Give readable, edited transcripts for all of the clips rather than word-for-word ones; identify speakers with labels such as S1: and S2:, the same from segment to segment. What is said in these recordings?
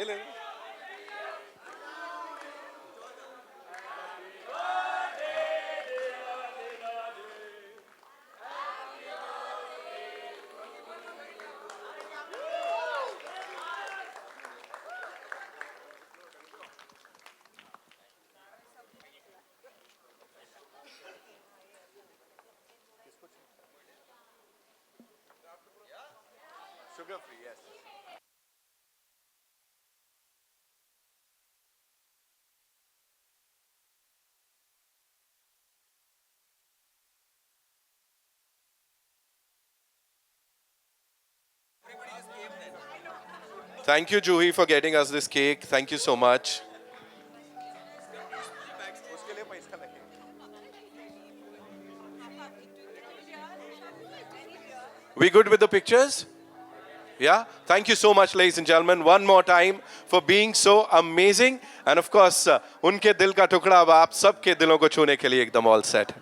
S1: ले ले। Sugar free, yes. Thank you, Juhi, for getting us this cake. Thank you so much. We good with the pictures? Yeah? Thank you so much, ladies and gentlemen, one more time for being so amazing. And of course, उनके दिल का टुकड़ा अब आप सबके दिलों को छूने के लिए एकदम all set.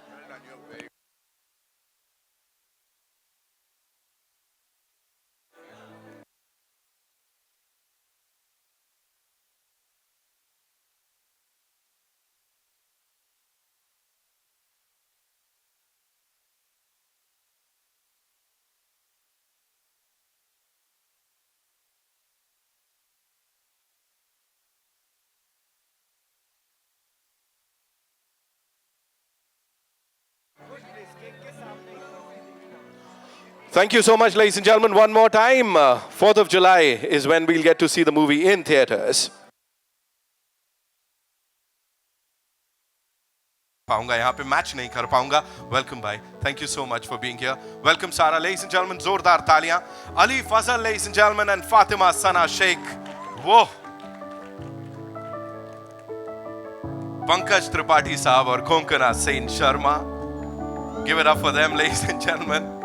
S1: Thank you so much, ladies and gentlemen, one more time. 4th of July is when we'll get to see the movie in theaters. पाऊंगा यहाँ पे मैच नहीं कर पाऊंगा. वेलकम भाई, thank you so much for being here. Welcome Sara, ladies and gentlemen, जोरदार तालियां. Ali Fazal, ladies and gentlemen, and Fatima Sana Shaikh. वो पंकज त्रिपाठी साहब और Konkona Sen Sharma. Give it up for them, ladies and gentlemen.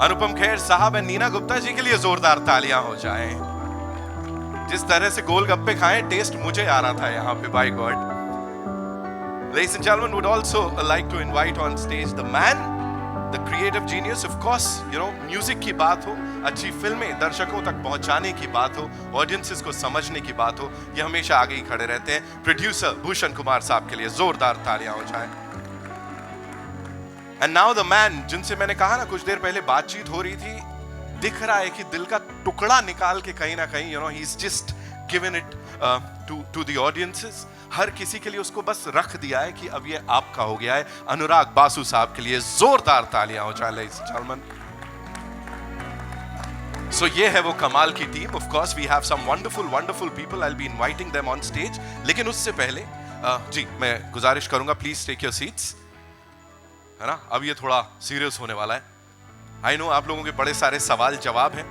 S1: Anupam Kher साहब एंड नीना गुप्ता जी के लिए जोरदार तालियां हो जाएं. जिस तरह से गोलगप्पे खाएं, टेस्ट मुझे आ रहा था यहाँ पे, by God. Ladies and gentlemen, would also like to invite on stage the man, the creative genius. Of course, you know, music की बात हो, अच्छी फिल्में दर्शकों तक पहुंचाने की बात हो, audiences को समझने की बात हो, ये हमेशा आगे ही खड़े रहते हैं. प्रोड्यूसर भूषण कुमार साहब के लिए जोरदार तालियां हो जाएं. And now the man, जिनसे मैंने कहा ना कुछ देर पहले बातचीत हो रही थी, दिख रहा है कि दिल का टुकड़ा निकाल के कहीं ना कहीं, you know, he's just given it to the audiences. हर किसी के लिए उसको बस रख दिया है कि अब ये आपका हो गया है. अनुराग बासु साहब के लिए जोरदार तालियां हो जाए, ladies and gentlemen. So ये है वो कमाल की team. Of course we have some wonderful people. I'll be inviting them on stage. लेकिन उससे पहले जी मैं गुजारिश करूंगा, प्लीज टेक योर सीट्स, है ना. अब ये थोड़ा सीरियस होने वाला है. आई नो आप लोगों के बड़े सारे सवाल जवाब हैं.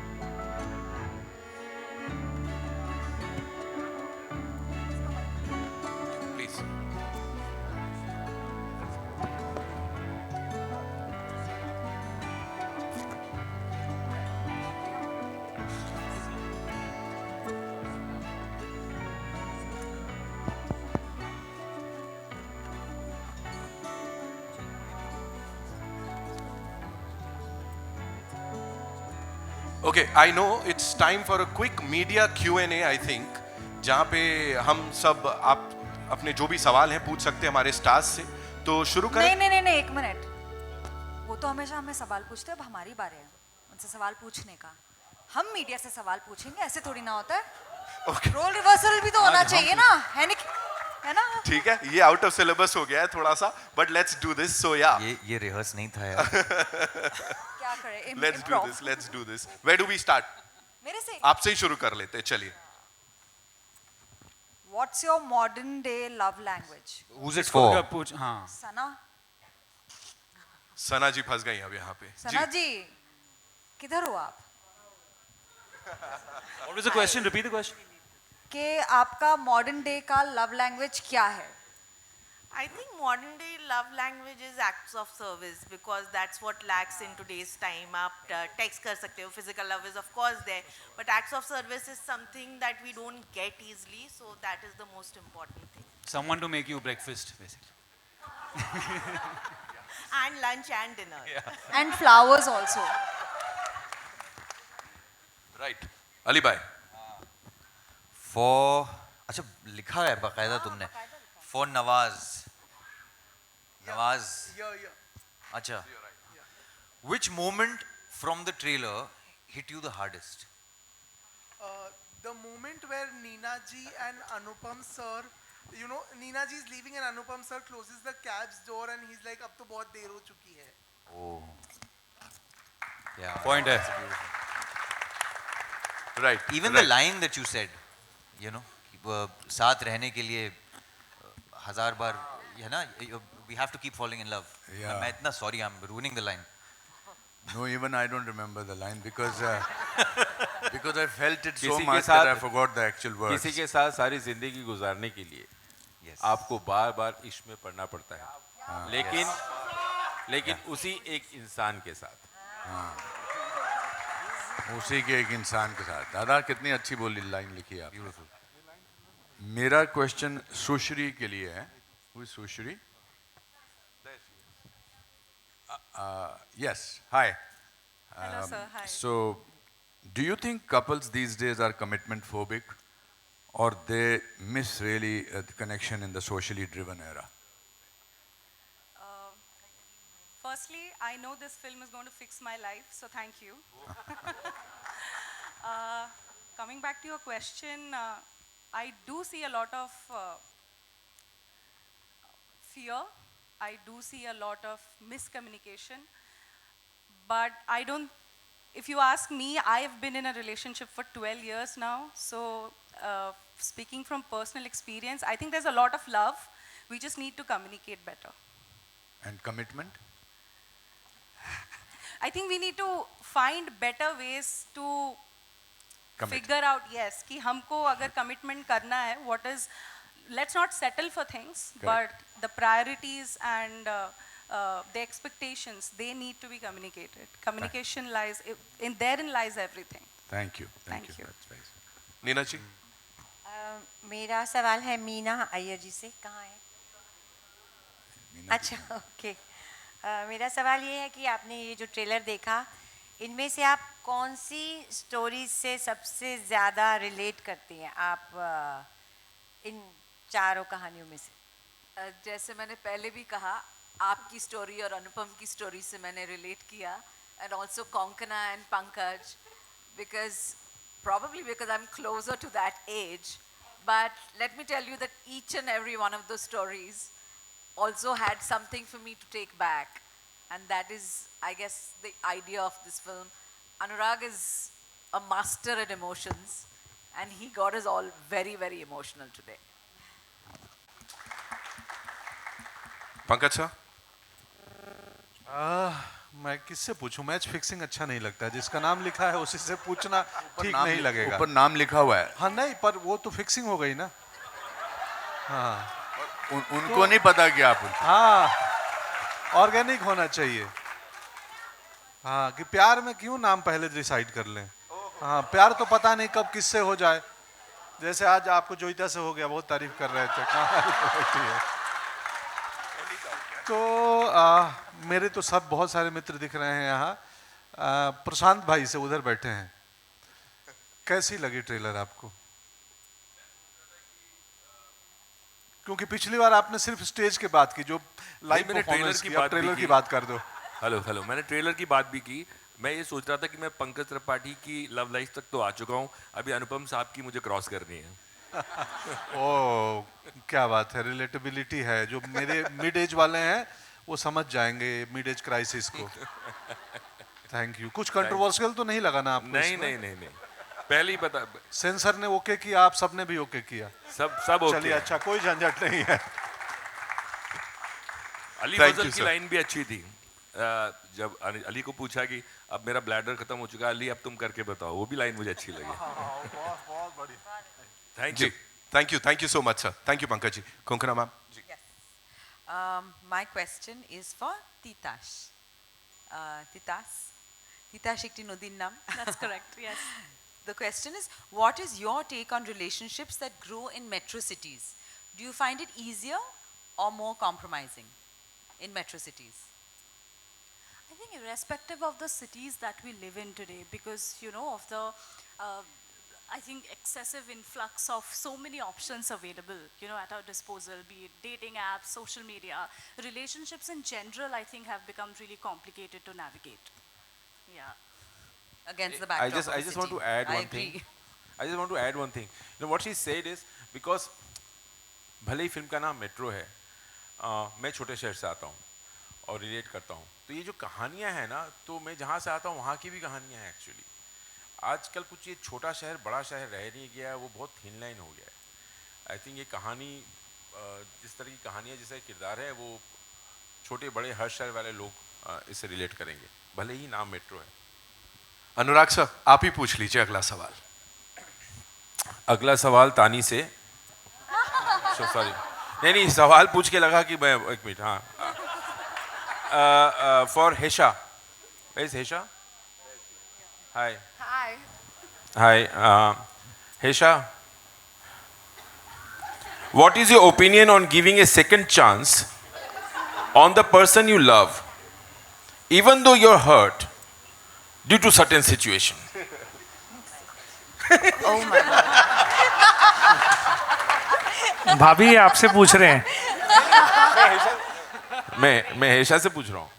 S1: Please. Okay, I know it's time for a quick media Q&A, I think, जहाँ पे हम सब आप अपने जो भी सवाल हैं पूछ सकते हैं हमारे स्टार्स से. तो शुरू करें.
S2: नहीं, एक मिनट. वो तो हमेशा हमें सवाल पूछते हैं, अब हमारी बारी है उनसे सवाल पूछने का. हम मीडिया से सवाल पूछेंगे, ऐसे थोड़ी ना होता है.
S1: Okay.
S2: रोल रिवर्सल भी तो होना चाहिए ना, है ना.
S1: ठीक है, ये आउट ऑफ सिलेबस हो गया है थोड़ा सा, but let's do this. So yeah
S3: ये रिहर्स नहीं था यार.
S2: क्या करें.
S1: Let's do this. Where do we start?
S2: मेरे से.
S1: आपसे ही शुरू कर लेते हैं, चलिए.
S2: What's your modern day love language?
S3: Who's it for?
S4: पूछ. हाँ.
S2: सना.
S1: सना जी फंस गई अब यहाँ पे.
S2: सना जी किधर हो आप?
S4: What was the question? Repeat the question.
S2: कि आपका मॉडर्न डे का लव लैंग्वेज क्या है?
S5: I think modern day love language is acts of service because that's what lacks in today's time. आप text कर सकते हो, physical love is of course there, but acts of service is something that we don't get easily, so that is the most important thing.
S4: Someone to make you breakfast, basically.
S5: And lunch and dinner.
S2: And flowers also.
S1: Right Ali भाई
S3: For अच्छा लिखा है बकायदा तुमने For Nawaz. Nawaz. अच्छा. Which moment from the trailer hit you the hardest?
S6: The moment where Neena ji and Anupam sir, you know, Neena ji is leaving and Anupam sir closes the cab's door and he's like, अब तो बहुत देर हो चुकी है.
S3: Oh. Yeah.
S4: Point है.
S3: that's beautiful.
S1: Right
S3: Even the line that you said, you know, साथ रहने के लिए हजार बार है ना, we have to keep falling in love.
S7: Yeah.
S3: मैं इतना sorry, I'm ruining the line.
S7: No, even I don't remember the line because because I felt it so
S8: किसी के
S7: much
S8: साथ-
S7: that I forgot the actual words.
S8: किसी के साथ सारी जिंदगी गुजारने के लिए
S3: Yes.
S8: आपको बार बार इश्क में पड़ना पड़ता है लेकिन उसी एक इंसान के साथ
S7: उसी के एक इंसान के साथ. दादा कितनी अच्छी बोली लाइन लिखी आप.
S3: Beautiful.
S7: मेरा क्वेश्चन सुश्री के लिए है. Who is Sushri? Yes. Hi.
S5: Hello, sir. Hi.
S7: So, do you think couples these days are commitment phobic, or they miss really the connection in the socially driven era?
S9: Firstly, I know this film is going to fix my life, so thank you. Coming back to your question, I do see a lot of fear. I do see a lot of miscommunication. But I don't, if you ask me, I've been in a relationship for 12 years now. So speaking from personal experience, I think there's a lot of love. We just need to communicate better.
S7: And commitment?
S9: I think we need to find better ways to
S7: Commit.
S9: figure out, yes, कि हमको अगर commitment करना है, what is, let's not settle for things,
S7: Correct.
S9: but the priorities and the expectations, they need to be communicated. Communication lies, therein lies everything.
S7: Thank you.
S9: Thank you.
S7: That's very simple.
S1: Neena जी
S10: मेरा सवाल है मीना अय्यर जी से. कहाँ है?
S7: मीना
S10: अच्छा, okay. मेरा सवाल ये है कि आपने ये जो ट्रेलर देखा, इनमें से आप कौन सी स्टोरीज से सबसे ज़्यादा रिलेट करती हैं आप इन चारों कहानियों में से?
S2: जैसे मैंने पहले भी कहा, आपकी स्टोरी और अनुपम की स्टोरी से मैंने रिलेट किया, and also Konkona and Pankaj, probably because I'm closer to that age. But let me tell you that each and every one of those stories also had something for me to take back. And that is, I guess, the idea of this film. Anurag is a master at emotions, and he got us all very, very emotional today.
S1: Pankaj sir
S11: मैं किससे पूछूं? Match fixing अच्छा नहीं लगता. जिसका नाम लिखा है उसी से पूछना ठीक
S7: नाम
S11: नहीं लगेगा.
S7: ऊपर नाम लिखा हुआ है.
S11: हाँ नहीं, पर वो तो फिक्सिंग हो गई ना. हाँ
S7: उनको नहीं पता कि आप
S11: हाँ, ऑर्गेनिक होना चाहिए. हाँ, कि प्यार में क्यों नाम पहले डिसाइड कर लें. हाँ, प्यार तो पता नहीं कब किससे हो जाए. जैसे आज आपको जोईता से हो गया, बहुत तारीफ कर रहे थे. कहाँ है. तो मेरे तो सब बहुत सारे मित्र दिख रहे हैं यहाँ. प्रशांत भाई से उधर बैठे हैं. कैसी लगी ट्रेलर आपको? क्योंकि पिछली बार आपने सिर्फ स्टेज की बात की, जो लाइव
S12: मैंने
S11: परफॉर्मेंस की, अब ट्रेलर
S12: भी
S11: की बात कर दो.
S12: हेलो मैंने ट्रेलर की बात भी की. मैं ये सोच रहा था कि मैं पंकज त्रिपाठी की लव लाइफ तक तो आ चुका हूँ, अभी अनुपम साहब की मुझे क्रॉस करनी है.
S11: ओ क्या बात है, रिलेटेबिलिटी है. जो मेरे मिड एज वाले हैं वो समझ जाएंगे मिड एज क्राइसिस को. Thank you. कुछ कंट्रोवर्शियल तो नहीं लगा ना आपको?
S12: नहीं पहले ही पता.
S11: सेंसर ने ओके किया, आप सबने भी ओके किया?
S12: सब ओके.
S11: चलिए, अच्छा, कोई झंझट नहीं है.
S12: अली फजल की लाइन भी अच्छी थी. जब अली को पूछा कि अब मेरा ब्लैडर खत्म हो चुका है अली, अब तुम करके बताओ, वो भी लाइन मुझे अच्छी लगी.
S11: बहुत बढ़िया.
S1: Thank you so much sir. Thank you Pankaj ji. Konkona ma'am.
S13: My question is for Titash. Titash একটি নদীর নাম.
S9: That's correct, yes.
S13: The question is, what is your take on relationships that grow in metro cities? Do you find it easier or more compromising in metro cities?
S9: I think irrespective of the cities that we live in today, because, you know, of the I think excessive influx of so many options available, at our disposal, be it dating apps, social media, relationships in general, I think have become really complicated to navigate. Yeah.
S13: Against the backdrop of the
S8: I just want
S13: city.
S8: to add
S13: I
S8: one
S13: agree.
S8: thing. I just want to add one thing. What she said is because भले ही film का नाम metro है, मैं छोटे शहर से आता हूँ और रिलेट करता हूँ, तो ये जो कहानियाँ हैं ना, तो मैं जहाँ से आता हूँ वहाँ की भी कहानियाँ हैं एक्चुअली. आजकल कुछ ये छोटा शहर बड़ा शहर रह नहीं गया है, वो बहुत थिन लाइन हो गया है. आई थिंक ये कहानी जिस तरह की कहानियाँ जैसा किरदार है, वो छोटे बड़े हर शहर वाले लोग इससे रिलेट करेंगे, भले ही नाम मेट्रो है.
S1: अनुराग सर, आप ही पूछ लीजिए अगला सवाल.
S8: अगला सवाल तानी से. सॉरी, नहीं सवाल पूछ के लगा कि मैं एक मिनट. हाँ, for Hesha. Is Hesha? Hi. Hi, Hesha. What is your opinion on giving a second chance on the person you love, even though you're hurt due to certain situation?
S13: Oh my God.
S14: भाभी आपसे पूछ रहे हैं.
S8: मैं हेशा से पूछ रहा हूँ.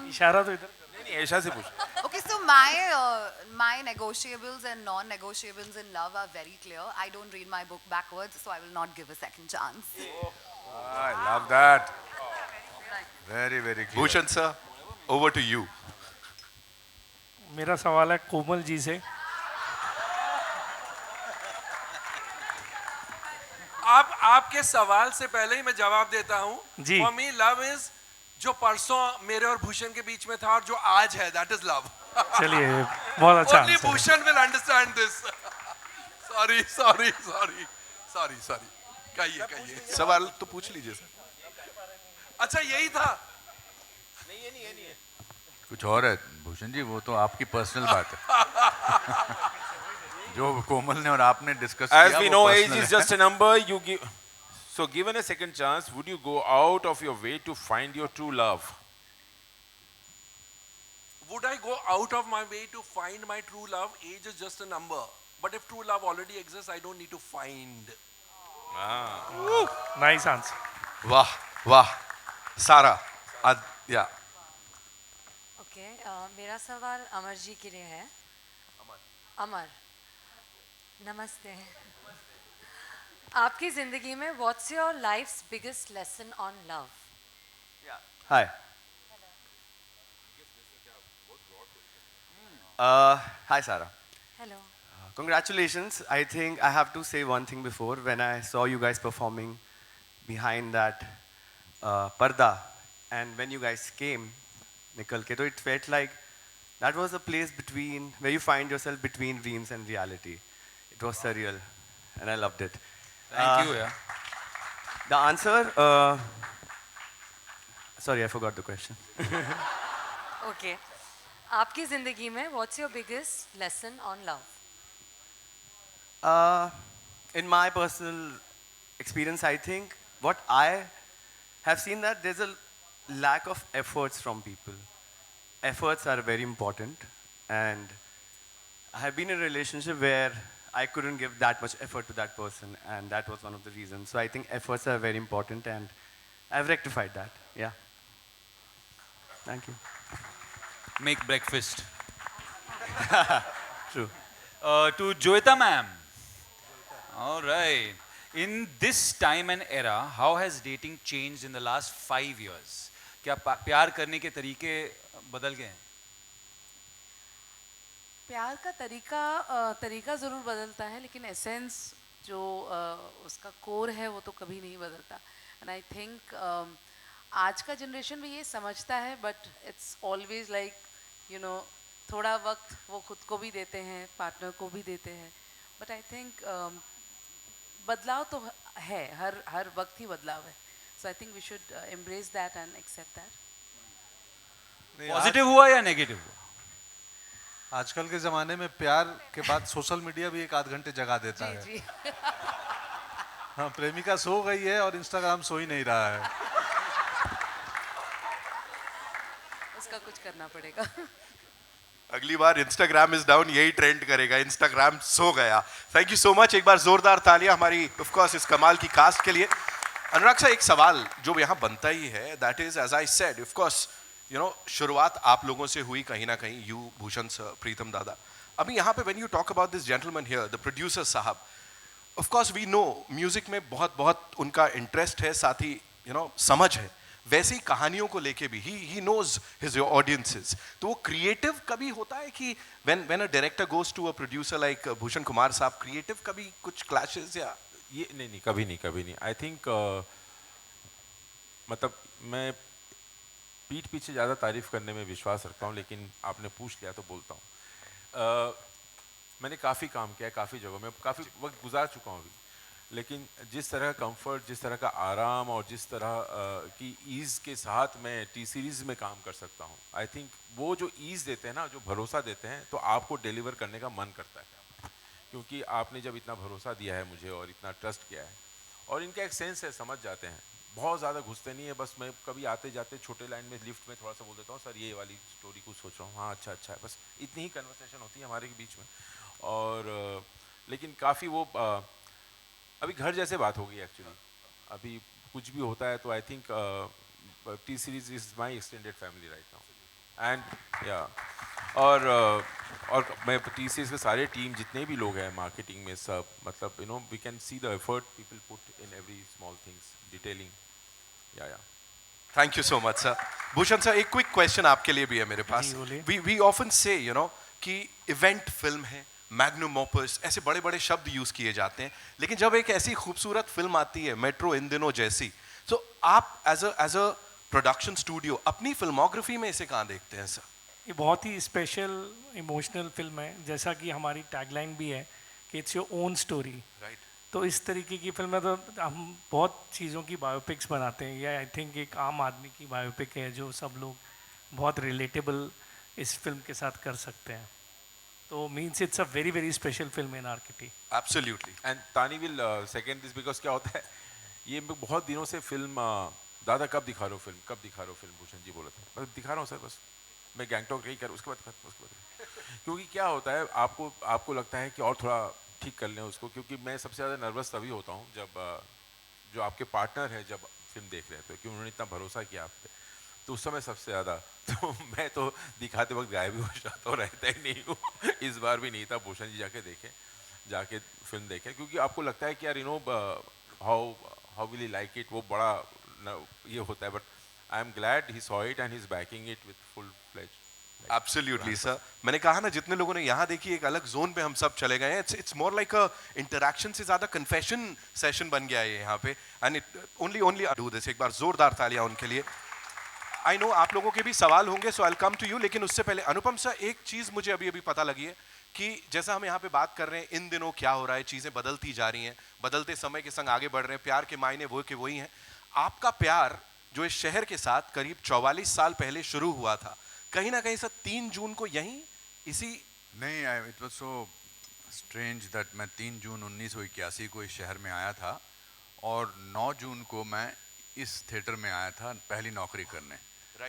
S14: इशारा तो इधर.
S8: नहीं हेशा से पूछ.
S15: Okay, so my negotiables and non-negotiables in love are very clear. I don't read my book backwards, so I will not give a second chance.
S7: I love that. Very, very clear.
S1: Bhushan sir, over to you.
S14: मेरा सवाल है कोमल जी से.
S16: आपके सवाल से पहले ही मैं जवाब देता हूँ.
S14: जी.
S16: For me, love is जो परसों मेरे और भूषण के बीच में था और जो आज है, that is love.
S14: चलिए, बहुत अच्छा.
S16: Only Bhushan will understand this. Sorry. कहिए.
S1: सवाल तो पूछ लीजिए सर.
S16: अच्छा यही था.
S8: नहीं ये नहीं है.
S7: कुछ और है भूषण जी, वो तो आपकी पर्सनल बात है. जो कोमल ने और आपने डिस्कस किया.
S8: As we know, age is just a number. You give. So, given a second chance, would you go out of your way to find your true love?
S16: Would I go out of my way to find my true love? Age is just a number. But if true love already exists, I don't need to find.
S14: Nice answer.
S1: वाह. सारा. Yeah.
S17: Okay, मेरा सवाल अमर जी के लिए है. अमर. नमस्ते. आपकी जिंदगी में what's your life's biggest lesson on love?
S18: Hi. Hi Sarah.
S17: Hello.
S18: Congratulations. I think I have to say one thing before. When I saw you guys performing behind that parda, and when you guys came, nikal ke, it felt like that was a place between where you find yourself between dreams and reality. It was surreal, and I loved it.
S4: Thank you. Yeah.
S18: The answer. Sorry, I forgot the question.
S17: Okay. आपकी जिंदगी में what's your biggest lesson on love?
S18: In my personal experience, I think what I have seen that there's a lack of efforts from people. Efforts are very important, and I have been in a relationship where I couldn't give that much effort to that person, and that was one of the reasons. So I think efforts are very important, and I've rectified that. Yeah. Thank you.
S4: Make breakfast.
S18: True.
S4: To Joeta ma'am. All right. In this time and era, how has dating changed in the last 5 years? क्या प्यार करने के तरीके बदल गए हैं?
S2: प्यार का तरीका ज़रूर बदलता है, लेकिन एसेंस जो उसका कोर है वो तो कभी नहीं बदलता. एंड आई थिंक आज का जनरेशन भी ये समझता है, बट इट्स ऑलवेज लाइक थोड़ा वक्त वो खुद को भी देते हैं, पार्टनर को भी देते हैं. बट आई थिंक बदलाव तो है, हर वक्त ही बदलाव है. So I think we should embrace that and accept that.
S4: Positive हुआ या नेगेटिव हुआ?
S11: आजकल के ज़माने में प्यार के बाद सोशल मीडिया भी 1 आध घंटे जगा देता है.
S2: जी.
S11: हाँ, प्रेमिका सो गई है और इंस्टाग्राम सो ही नहीं रहा है.
S2: उसका कुछ करना पड़ेगा.
S1: अगली बार इंस्टाग्राम इज डाउन यही ट्रेंड करेगा, इंस्टाग्राम सो गया। थैंक यू सो मच, एक बार जोरदार तालियां हमारी ऑफ कोर्स इस कमाल की कास्ट के लिए। अनुराग सर, एक सवाल जो यहाँ बनता ही है, that is as I said, of course you know शुरुआत आप लोगों से हुई कहीं ना कहीं, यू, भूषण सर, प्रीतम दादा। अभी यहाँ पे when you talk about this gentleman here, the producer साहब, of course we know music में बहुत बहुत उनका इंटरेस्ट है, साथ ही यू नो समझ है, वैसे ही कहानियों को लेके भी ही नोज हिज ऑडियंसेस। तो वो क्रिएटिव कभी होता है कि when a director goes to a producer like Bhushan Kumar sahab, creative कभी कुछ क्लैशेस या
S8: ये नहीं, कभी नहीं। आई थिंक मतलब मैं पीठ पीछे ज़्यादा तारीफ करने में विश्वास रखता हूँ, लेकिन आपने पूछ लिया तो बोलता हूँ। मैंने काफ़ी काम किया है, काफ़ी जगहों में, काफ़ी वक्त गुजार चुका हूँ अभी, लेकिन जिस तरह का कंफर्ट, जिस तरह का आराम और जिस तरह की ईज़ के साथ मैं टी सीरीज़ में काम कर सकता हूँ, आई थिंक वो जो ईज़ देते हैं ना, जो भरोसा देते हैं, तो आपको डिलीवर करने का मन करता है, क्योंकि आपने जब इतना भरोसा दिया है मुझे और इतना ट्रस्ट किया है, और इनका एक सेंस है, समझ जाते हैं, बहुत ज़्यादा घुसते नहीं है। बस मैं कभी आते जाते छोटे लाइन में लिफ्ट में थोड़ा सा बोल देता हूँ, सर ये वाली स्टोरी कुछ सोच रहा हूँ, हाँ अच्छा है, बस इतनी ही कन्वर्सेशन होती है हमारे बीच में। और लेकिन काफ़ी वो अभी घर जैसे बात होगी एक्चुअली, अभी कुछ भी होता है तो I think T series is my extended family right now, and या और मैं टी सीरीज के सारे टीम जितने भी लोग हैं मार्केटिंग में सब, मतलब you know we can see the effort people put in every small things, detailing, या
S1: thank you so much sir. Bhushan sir, एक क्विक क्वेश्चन आपके लिए भी है मेरे पास। We often say you know कि इवेंट फिल्म है, मैग्नम ओपस, ऐसे बड़े बड़े शब्द यूज किए जाते हैं, लेकिन जब एक ऐसी खूबसूरत फिल्म आती है मेट्रो इन दिनों जैसी, तो आप एज अ प्रोडक्शन स्टूडियो अपनी फिल्मोग्राफी में इसे कहाँ देखते हैं सर?
S14: ये बहुत ही स्पेशल इमोशनल फिल्म है, जैसा कि हमारी टैगलाइन भी है कि it's your own story.
S1: Right.
S14: तो इस तरीके की फिल्म है, तो हम बहुत चीज़ों की बायोपिक्स बनाते हैं, या आई थिंक एक आम आदमी की बायोपिक है जो सब लोग बहुत रिलेटेबल इस फिल्म के साथ कर सकते हैं। तो means it's a very very special film in are kitty.
S8: Absolutely. And तानी विल सेकंड दिस, बिकॉज क्या होता है, ये मैं बहुत दिनों से फिल्म दादा कब दिखा रहे हो फिल्म, भूषण जी बोला था, बस दिखा रहा हूँ सर, बस मैं गैंगटॉक रही कर, उसके बाद क्योंकि क्या होता है, आपको लगता है कि और थोड़ा ठीक कर लें उसको, क्योंकि मैं सबसे ज़्यादा नर्वस तभी होता हूँ जब जो आपके पार्टनर है जब फिल्म देख रहे हैं, तो क्योंकि उन्होंने इतना भरोसा किया आप पे, तो उस समय सबसे ज़्यादा तो मैं तो दिखाते वक्त गायब भी हो जाता हूँ, रहता ही नहीं हूँ। इस बार भी नहीं था, भूषण जी जाके फिल्म देखें, क्योंकि आपको लगता है कि यार you know how will he like it, वो बड़ा ये होता है, but I am glad he saw it and he is backing it with full fledge.
S1: Absolutely sir, मैंने कहा ना, जितने लोगों ने यहाँ देखी, एक अलग जोन पे हम सब चले गए हैं। It's more like a interaction से ज्यादा कन्फेशन सेशन बन गया है यहाँ पे, and it only do this. एक बार जोरदार तालियां उनके लिए। आई नो आप लोगों के भी सवाल होंगे, so I will come to you, लेकिन उससे पहले अनुपम सर, एक चीज मुझे अभी पता लगी है कि जैसा हम यहाँ पे बात कर रहे हैं, इन दिनों क्या हो रहा है, चीजें बदलती जा रही हैं, बदलते समय के संग आगे बढ़ रहे हैं, प्यार के मायने वो के वही हैं। आपका प्यार जो इस शहर के साथ करीब 44 साल पहले शुरू हुआ था, कहीं ना कहीं सर 3 जून को यहीं इसी
S7: नहीं, it was so strange that मैं 3 जून 1981 को इस शहर में आया था, और 9 जून को मैं इस थिएटर में आया था पहली नौकरी करने,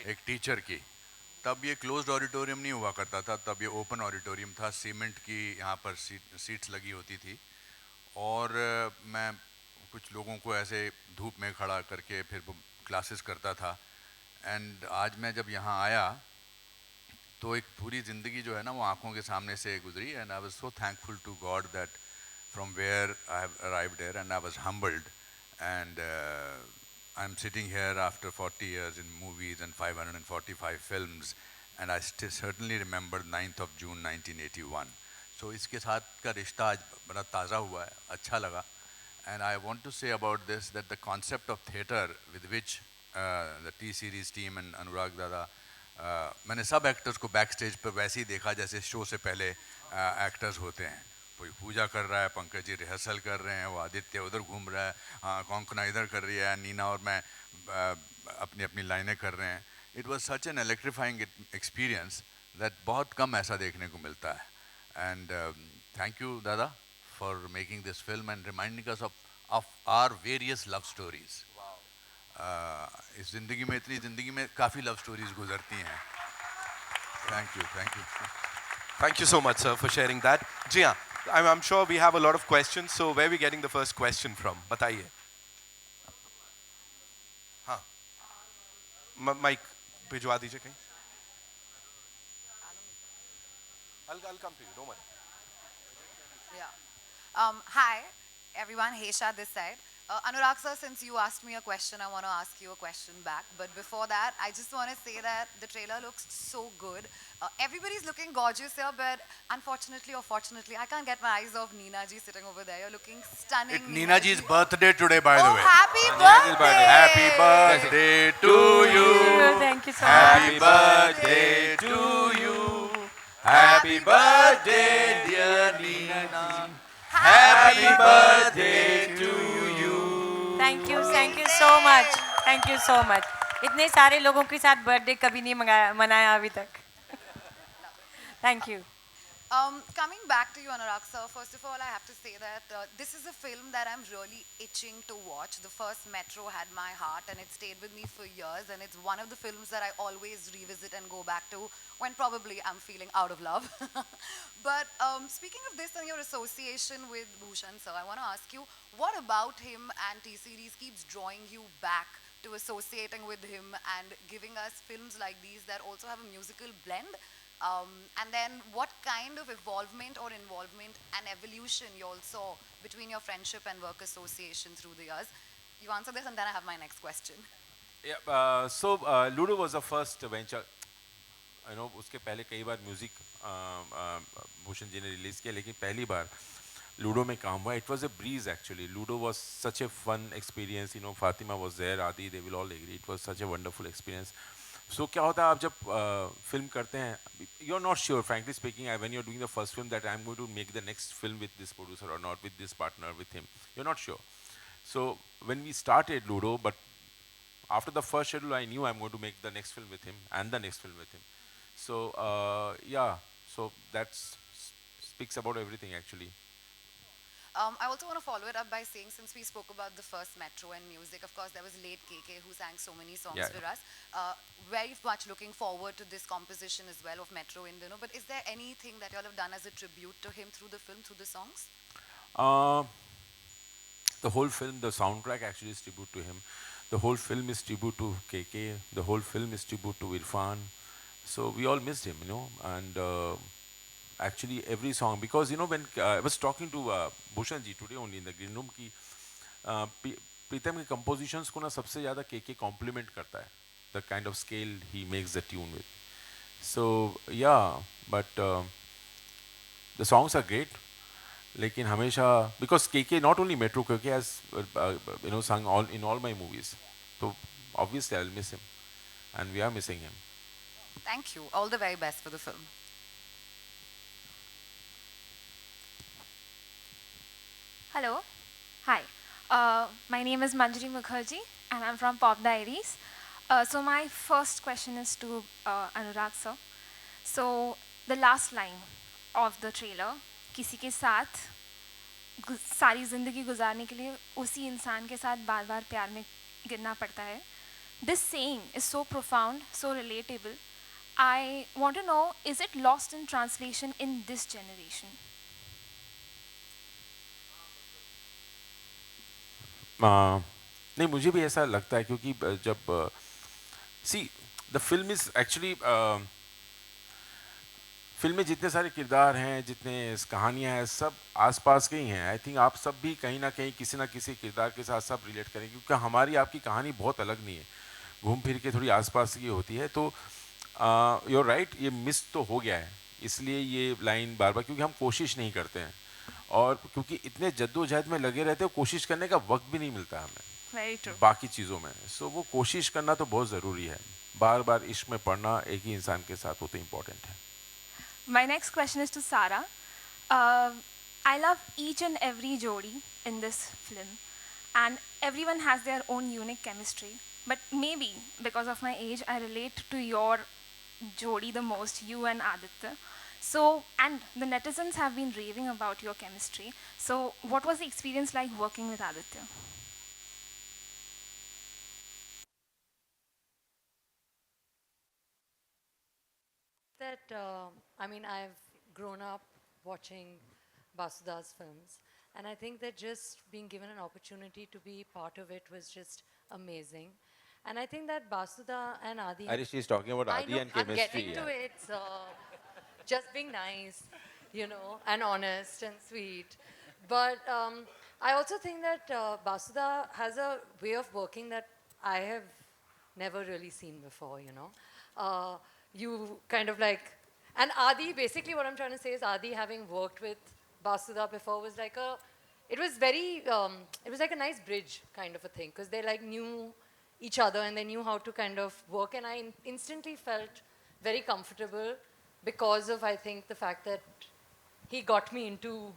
S7: एक टीचर की। तब ये क्लोज्ड ऑडिटोरियम नहीं हुआ करता था, तब ये ओपन ऑडिटोरियम था, सीमेंट की यहाँ पर सीट्स लगी होती थी, और मैं कुछ लोगों को ऐसे धूप में खड़ा करके फिर क्लासेस करता था। एंड आज मैं जब यहाँ आया तो एक पूरी ज़िंदगी जो है ना, वो आंखों के सामने से गुजरी, and I was so thankful to God that from where I have arrived here, and I was humbled, and I am sitting here after 40 years in movies and 545 films, and I still certainly remember 9th of June 1981. So इसके साथ का रिश्ता आज बड़ा ताज़ा हुआ है, अच्छा लगा। And I want to say about this that the concept of theatre with which the T-Series team and Anurag Dada, मैंने सब एक्टर्स को बैक स्टेज पर वैसे ही देखा जैसे शो से पहले एक्टर्स होते हैं। कोई पूजा कर रहा है, पंकज जी रिहर्सल कर रहे हैं, वो आदित्य उधर घूम रहा है, कौंकना इधर कर रही है, नीना और मैं अपनी अपनी लाइनें कर रहे हैं। It was such an electrifying experience that बहुत कम ऐसा देखने को मिलता है। एंड थैंक यू दादा for making this film and reminding us of our various love stories. इस ज़िंदगी में, इतनी ज़िंदगी में काफ़ी लव स्टोरीज गुजरती हैं। Thank you.
S1: Thank you so much, sir, for sharing that. Jia, I'm sure we have a lot of questions. So where are we getting the first question from? बताइए. हाँ. Mic भिजवा दीजिए कहीं. I'll come to you. Don't worry.
S15: Yeah. Hi, everyone. Hesha this side. Anurag sir, since you asked me a question, I want to ask you a question back. But before that, I just want to say that the trailer looks so good. Everybody's looking gorgeous here, but unfortunately or fortunately, I can't get my eyes off Neena ji sitting over there. You're looking stunning.
S7: It's Neena ji's birthday today, by the way.
S15: Happy birthday!
S7: Happy birthday to you.
S10: Thank you so much.
S7: Happy birthday to you. Happy birthday, dear Neena. Happy birthday to you.
S10: Thank you so much. Thank you so much. इतने सारे लोगों के साथ birthday कभी नहीं मनाया अभी तक. Thank you.
S15: Coming back to you, Anurag sir, first of all, I have to say that this is a film that I'm really itching to watch. The first Metro had my heart and it stayed with me for years, and it's one of the films that I always revisit and go back to when probably I'm feeling out of love. But speaking of this and your association with Bhushan sir, I want to ask you, what about him and T-Series keeps drawing you back to associating with him and giving us films like these that also have a musical blend? And then what kind of involvement and evolution you all saw between your friendship and work association through the years? You answer this and then I have my next question.
S8: Yeah, so Ludo was the first venture. You know, उसके पहले कई बार music Bhushan ji ने release किया, लेकिन पहली बार ludo में काम हुआ. It was a breeze actually. Ludo was such a fun experience. You know, Fatima was there, Adi, they will all agree. It was such a wonderful experience. So क्या होता है आप जब फिल्म करते हैं, you're not sure, frankly speaking, when you're doing the first film that I'm going to make the next film with this producer or not, with this partner, with him. You're not sure. So when we started Ludo, but after the first schedule, I knew I'm going to make the next film with him and the next film with him. So yeah, so that speaks about everything actually.
S15: I also want to follow it up by saying, since we spoke about the first Metro and music, of course, there was late KK who sang so many songs for us. Very much looking forward to this composition as well of Metro in Dino. But is there anything that you all have done as a tribute to him through the film, through the songs?
S8: The whole film, the soundtrack actually is tribute to him. The whole film is tribute to KK. The whole film is tribute to Irfan. So we all missed him, you know, and actually every song, because you know when I was talking to Bhushan ji today only in the green room ki Pritam के compositions को ना सबसे ज़्यादा KK compliment करता है, the kind of scale he makes the tune with. So yeah, but the songs are great, लेकिन हमेशा because KK not only Metro, KK has you know sung in all my movies, so obviously I'll miss him, and we are missing him.
S15: Thank you. All the very best for the film.
S19: Hello. Hi. My name is Manjari Mukherjee and I'm from Pop Diaries. So my first question is to Anurag sir. So the last line of the trailer, किसी के साथ सारी ज़िंदगी गुजारने के लिए उसी इंसान के साथ बार-बार प्यार में गिरना पड़ता है. This saying is so profound, so relatable. I want to know, is it lost in translation in this generation?
S8: नहीं, मुझे भी ऐसा लगता है क्योंकि जब see the film is actually film में जितने सारे किरदार हैं, जितने कहानियाँ हैं, सब आसपास के ही हैं. आई थिंक आप सब भी कहीं ना कहीं किसी ना किसी किरदार के साथ सब रिलेट करेंगे, क्योंकि हमारी आपकी कहानी बहुत अलग नहीं है, घूम फिर के थोड़ी आसपास की होती है. तो यू आर राइट, ये मिस तो हो गया है, इसलिए ये लाइन बार बार, क्योंकि हम कोशिश नहीं करते हैं और क्योंकि इतने जद्दोजहद में लगे रहते हैं, कोशिश करने का वक्त भी नहीं मिलता हमें बाकी चीज़ों में. सो वो कोशिश करना तो बहुत ज़रूरी है. बार बार इश्क में पढ़ना एक ही इंसान के साथ वो तो इम्पोर्टेंट है.
S19: My next question is to Sara. I love each and every jodi in this film, and everyone has their own unique chemistry. But maybe because of my age, I relate to your jodi the most, you and Aditya. So, and the netizens have been raving about your chemistry. So, what was the experience like working with Aditya?
S17: That I mean, I've
S20: grown up watching Basuda's films, and I think that just being given an opportunity to be part of it was just amazing. And I think that Basuda and Adi.
S8: Irish, she's talking about
S20: I
S8: Adi
S20: know,
S8: and chemistry.
S20: I'm getting to it. So just being nice, and honest and sweet. But I also think that Basuda has a way of working that I have never really seen before, you kind of like, and Adi, basically what I'm trying to say is Adi, having worked with Basuda before, was like it was like a nice bridge kind of a thing, because they like knew each other and they knew how to kind of work, and I instantly felt very comfortable because of, I think, the fact that he got me into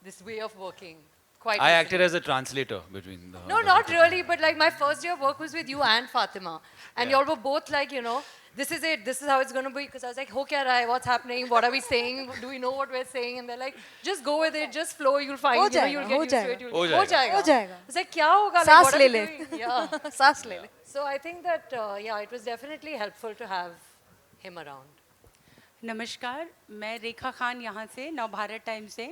S20: this way of working. Quite
S4: I
S20: easily.
S4: acted as a translator between the.
S20: No, not really, but like my first day of work was with you and Fatima. And y'all were both like, this is it, this is how it's going to be. Because I was like, ho kya raha hai, what's happening, what are we saying, do we know what we're saying? And they're like, just go with it, just flow, you'll find, you'll get used to it.
S17: हो जाएगा.
S20: I was like, kya hoga?
S17: सांस
S20: what are
S17: ले
S20: we
S17: ले.
S20: doing? Yeah.
S17: सांस ले ले.
S20: So I think that, it was definitely helpful to have him around.
S21: नमस्कार, मैं रेखा खान यहाँ से नवभारत टाइम से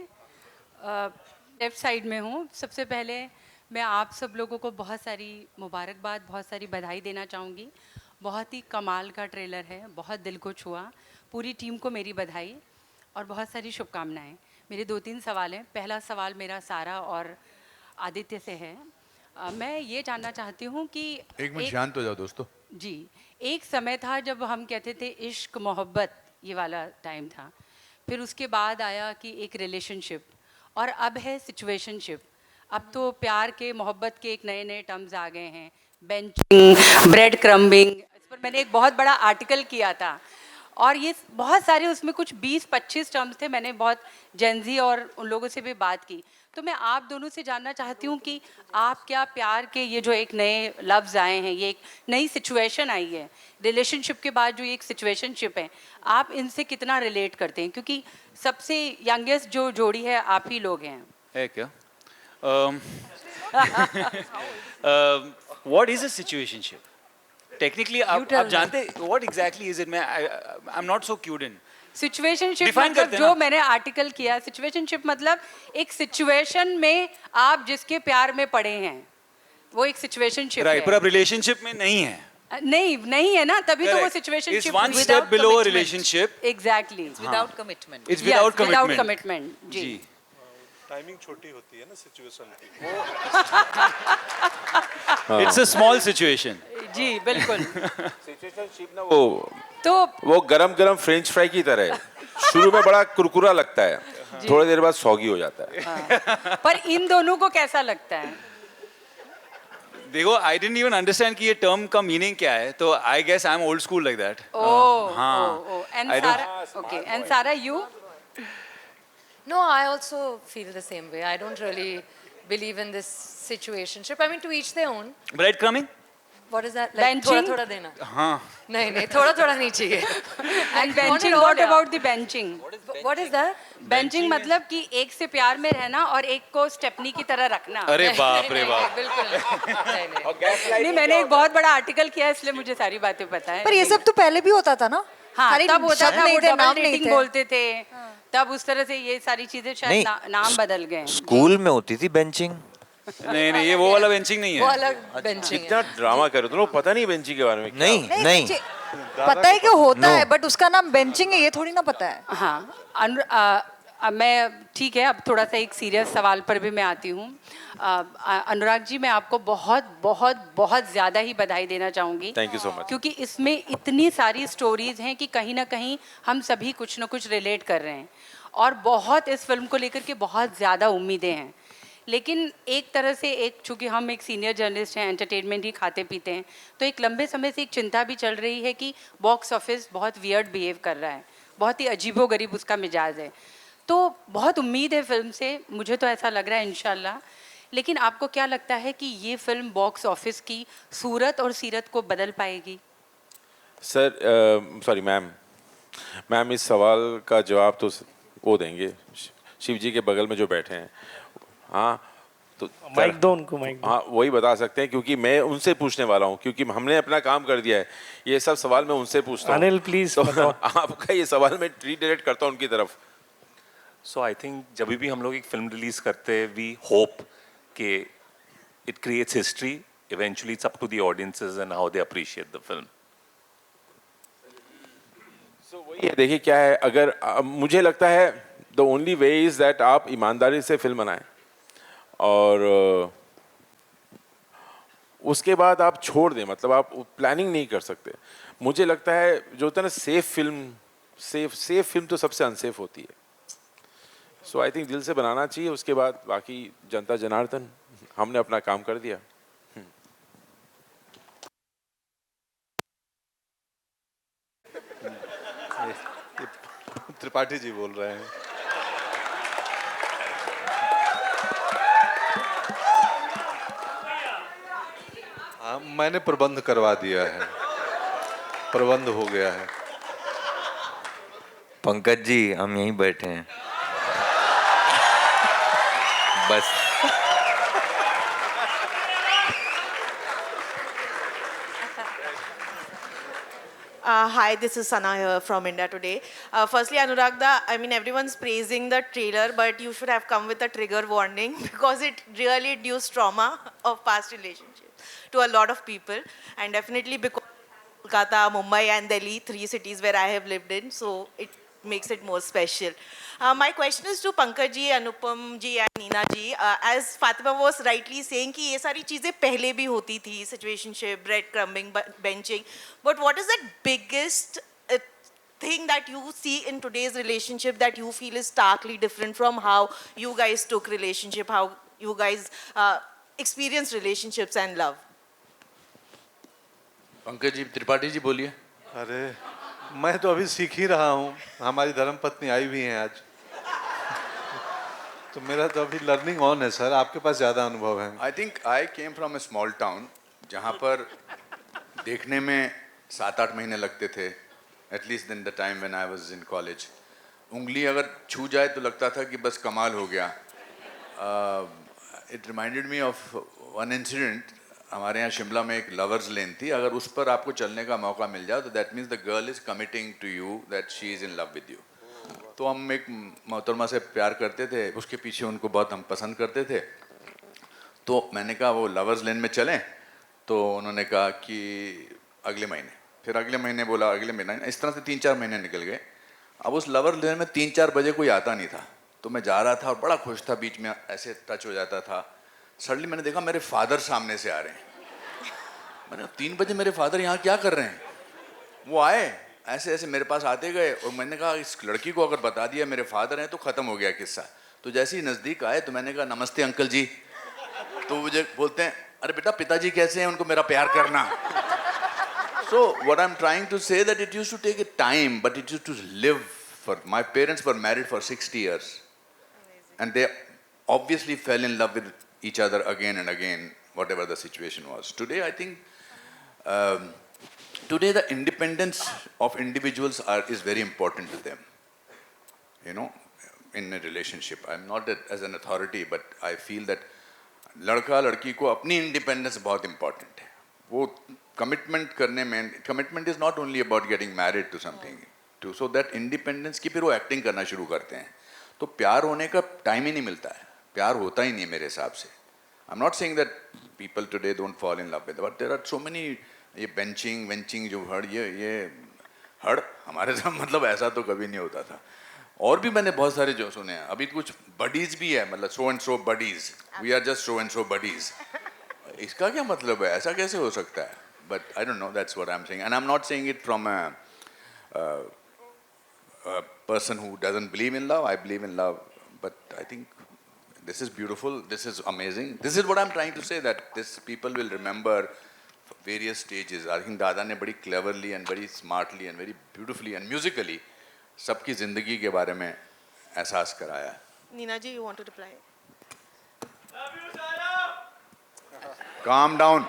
S21: लेफ्ट साइड में हूँ। सबसे पहले मैं आप सब लोगों को बहुत सारी मुबारकबाद, बहुत सारी बधाई देना चाहूँगी। बहुत ही कमाल का ट्रेलर है, बहुत दिल को छुआ। पूरी टीम को मेरी बधाई और बहुत सारी शुभकामनाएं। मेरे 2-3 सवाल हैं। पहला सवाल मेरा सारा और आदित्य से है। मैं ये जानना चाहती हूँ कि
S7: एक मिनट शांत हो जाओ दोस्तों।
S21: जी, एक समय था जब हम कहते थे इश्क मोहब्बत, ये वाला टाइम था। फिर उसके बाद आया कि एक रिलेशनशिप, और अब है सिचुएशनशिप। अब तो प्यार के, मोहब्बत के एक नए नए टर्म्स आ गए हैं, बेंचिंग, ब्रेड क्रम्बिंग। इस पर मैंने एक बहुत बड़ा आर्टिकल किया था और ये बहुत सारे, उसमें कुछ 20-25 टर्म्स थे। मैंने बहुत जेनजी और उन लोगों से भी बात की। तो मैं आप दोनों से जानना चाहती हूँ कि आप क्या प्यार के ये जो एक नए लफ्ज़ आए हैं, ये एक नई सिचुएशन आई है, रिलेशनशिप के बाद जो ये एक सिचुएशनशिप है, आप इनसे कितना रिलेट करते हैं? क्योंकि सबसे यंगेस्ट जो जोड़ी है आप ही लोग हैं।
S4: है क्या? What is a situationship? Technically, आप जानते what exactly is it? I'm not so cued in.
S21: Situationship मतलब जो मैंने आर्टिकल किया, सिचुएशनशिप मतलब एक सिचुएशन में आप जिसके प्यार में पड़े हैं, वो एक सिचुएशनशिप है।
S4: राइट, पर अब रिलेशनशिप में नहीं है।
S21: नहीं है ना, तभी तो वो situationship.
S4: It's one step below a relationship.
S21: Exactly.
S13: It's without commitment.
S4: It's without commitment.
S21: Without commitment. Ji.
S11: Timing छोटी होती है ना सिचुएशन की।
S4: It's a small situation.
S21: जी बिल्कुल।
S8: सिचुएशनशिप ना वो गरम फ्रेंच फ्राई की तरह है। शुरू में बड़ा कुरकुरा लगता है, थोड़ी देर बाद सौगी हो जाता है।
S21: पर इन दोनों को कैसा लगता है?
S4: देखो, I didn't even understand कि ये term का meaning क्या है, तो I guess I'm old school like that.
S21: And Sara, okay. And Sara, you?
S20: No, I also feel the same way. I don't really believe in this situationship. I mean, to each their own.
S4: Breadcrumbing?
S20: What is that? Like, थोड़ा देना.
S4: हाँ.
S20: नहीं, थोड़ा नहीं चाहिए.
S21: And benching, what about the benching?
S20: What is that?
S21: Benching मतलब कि एक से प्यार में रहना और एक को स्टेपनी की तरह रखना।
S4: अरे बाप रे बाप।
S20: बिल्कुल।
S21: नहीं, मैंने एक बहुत बड़ा आर्टिकल किया है, इसलिए मुझे सारी बातें पता है।
S17: पर ये सब तो पहले भी होता था ना?
S21: हाँ, तब होता था, वो डबल
S17: नहीं
S21: डेटिंग बोलते थे, तब उस तरह से ये सारी चीजें शायद नाम बदल गए।
S3: स्कूल में होती थी बेंचिंग।
S4: नहीं, ये वो वाला बेंचिंग नहीं है।
S20: वो अलग बेंचिंग है।
S8: कितना ड्रामा कर रहे हो तुम लोग, पता नहीं बेंचिंग के बारे में?
S3: नहीं।
S17: पता है कि होता है, बट उसका नाम बेंचिंग है, ये थोड़ी ना पता है।
S21: हाँ, मैं ठीक है, अब थोड़ा सा एक सीरियस सवाल पर भी मैं आती हूँ। अनुराग जी, मैं आपको बहुत ज़्यादा ही बधाई देना चाहूँगी।
S8: Thank you so much.
S21: क्योंकि इसमें इतनी सारी स्टोरीज हैं कि कहीं ना कहीं हम सभी कुछ ना कुछ रिलेट कर रहे हैं, और बहुत इस फिल्म को लेकर के बहुत ज़्यादा उम्मीदें हैं। लेकिन एक तरह से चूँकि हम एक सीनियर जर्नलिस्ट हैं, एंटरटेनमेंट ही खाते पीते हैं, तो एक लंबे समय से एक चिंता भी चल रही है कि बॉक्स ऑफिस बहुत वियर्ड बिहेव कर रहा है, बहुत ही अजीबोगरीब उसका मिजाज है। तो बहुत उम्मीद है फिल्म से, मुझे तो ऐसा लग रहा है इंशाल्लाह। लेकिन आपको क्या लगता है कि ये फिल्म बॉक्स ऑफिस की सूरत और सीरत को बदल पाएगी?
S8: सॉरी मैम, इस सवाल का जवाब तो वो देंगे शिव जी के बगल में जो बैठे हैं। हाँ, तो
S14: माइक दो उनको, माइक दो।
S8: हाँ, वही बता सकते हैं, क्योंकि मैं उनसे पूछने वाला हूँ, क्योंकि हमने अपना काम कर दिया है। ये सब सवाल मैं उनसे पूछता हूँ।
S14: अनिल प्लीज
S8: तो आपका ये सवाल मैं रीडायरेक्ट करता हूँ उनकी तरफ।
S6: सो आई थिंक जब भी हम लोग एक फिल्म रिलीज करते हैं वी होप कि it creates history, eventually it's up to the audiences and how they appreciate the film.
S8: सो वही है, देखिए क्या है, अगर मुझे लगता है the only way is that आप ईमानदारी से फिल्म बनाएं और उसके बाद आप छोड़ दें, मतलब आप प्लानिंग नहीं कर सकते। मुझे लगता है जो होता है ना सेफ फिल्म तो सबसे अनसेफ होती है। सो आई थिंक दिल से बनाना चाहिए, उसके बाद बाकी जनता जनार्दन, हमने अपना काम कर दिया।
S11: त्रिपाठी जी बोल रहे हैं। हाँ, मैंने प्रबंध करवा दिया है, प्रबंध हो गया है।
S3: पंकज जी हम यहीं बैठे हैं बस।
S5: Hi, this is Sana here from India Today. Firstly, Anuragda, I mean, everyone's praising the trailer, but you should have come with a trigger warning because it really induced trauma of past relationships to a lot of people. And definitely because Kolkata, Mumbai and Delhi, 3 cities where I have lived in, so it makes it more special. My question is to Pankaj ji, Anupam ji and Neena ji. As Fatima was rightly saying कि ये सारी चीजें पहले भी होती थी, situationship, breadcrumbing, benching. But what is the biggest thing that you see in today's relationship that you feel is starkly different from how you guys took relationship, how you guys experienced relationships and love?
S7: Pankaj ji, Tripathi ji बोलिए।
S11: अरे मैं तो अभी सीख ही रहा हूँ, हमारी धर्मपत्नी आई भी हैं आज। तो मेरा तो अभी लर्निंग ऑन है सर, आपके पास ज़्यादा अनुभव है।
S7: I think I came from A small town जहाँ पर देखने में 7-8 महीने लगते थे, at least in the time when I was in college. उंगली अगर छू जाए तो लगता था कि बस कमाल हो गया। It reminded me of one incident. हमारे यहाँ शिमला में एक लवर्स लेन थी, अगर उस पर आपको चलने का मौका मिल जाए तो that means the girl is committing to you that she is in love with you. तो हम एक मोहतरमा से प्यार करते थे, उसके पीछे उनको बहुत हम पसंद करते थे। तो मैंने कहा वो लवर्स लेन में चलें, तो उन्होंने कहा कि अगले महीने, फिर अगले महीने बोला अगले महीने, इस तरह से 3-4 महीने निकल गए। अब उस लवर्स लेन में 3-4 बजे कोई आता नहीं था, तो मैं जा रहा था और बड़ा खुश था, बीच में ऐसे टच हो जाता था। सडनली मैंने देखा मेरे फादर सामने से आ रहे हैं। मैंने 3 बजे मेरे फादर यहाँ क्या कर रहे हैं? वो आए ऐसे ऐसे मेरे पास आते गए और मैंने कहा इस लड़की को अगर बता दिया मेरे फादर हैं तो ख़त्म हो गया किस्सा। तो जैसे ही नज़दीक आए तो मैंने कहा नमस्ते अंकल जी। तो मुझे बोलते हैं अरे बेटा पिताजी कैसे हैं, उनको मेरा प्यार करना। So what I'm trying to say that it used to take a time, but it used to live. For my parents were married for 60 years, and they obviously fell in love with each other again and again, whatever the situation was. Today, I think, today the independence of individuals is very important to them. You know, in a relationship, I'm not as an authority, but I feel that लड़का लड़की को अपनी independence बहुत important है। वो commitment करने में, commitment is not only about getting married to something, to so that independence की फिर वो एक्टिंग करना शुरू करते हैं। तो प्यार होने का टाइम ही नहीं मिलता है, प्यार होता ही नहीं है मेरे हिसाब से। I am not saying that people today don't fall in love with, but there are so many ये बेंचिंग वेंचिंग जो हड़, ये हड़ हमारे साथ मतलब ऐसा तो कभी नहीं होता था। और भी मैंने बहुत सारे जो सुने हैं, अभी कुछ बडीज भी है, मतलब so and so buddies, we are just so and so buddies. इसका क्या मतलब है, ऐसा कैसे हो सकता है? But I don't know, that's what I am saying, and I am not saying it from a person who doesn't believe in love. I believe in love, but I think this is beautiful, this is amazing. This is what I'm trying to say, that this people will remember various stages. I think दादा ने बड़ी cleverly and very smartly and very beautifully and musically सबकी जिंदगी के बारे में एहसास कराया।
S5: Neena ji, you want to reply?
S7: Calm down.